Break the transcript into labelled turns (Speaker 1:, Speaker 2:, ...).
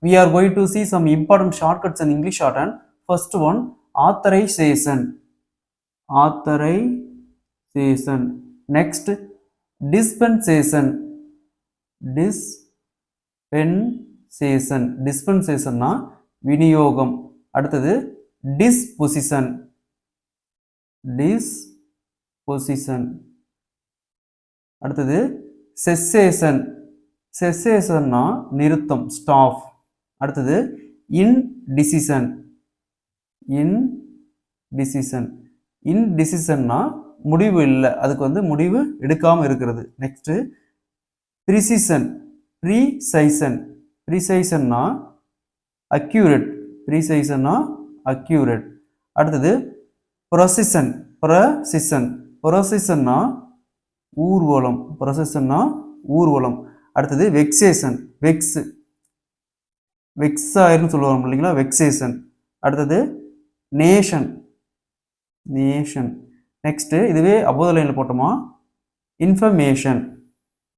Speaker 1: we are going to see some important shortcuts in English shorthand. First one, authorization. Authorization. Next, dispensation. Dispensation. Dispensation na viniyogam. அடுத்தது disposition. Disposition. அடுத்தது cessation. Cessation na நிறுத்தம், stop. அடுத்தது indecision. Indecision. Indecision na முடிவு இல்லை, அதுக்கு வந்து முடிவு எடுக்காம இருக்கிறது. Next precision. Precision. Precision na accurate. Precision na accurate. அடுத்தது procession. Procession. Procession na ஊர்வலம். Procession na ஊர்வலம். அடுத்தது vexation. Vex. வெக்ஸாயிர்னு சொல்லுவாங்க இல்லைங்களா, vexation. அடுத்தது nation. Nation. நெக்ஸ்ட் இதுவே above the line போட்டோமா information.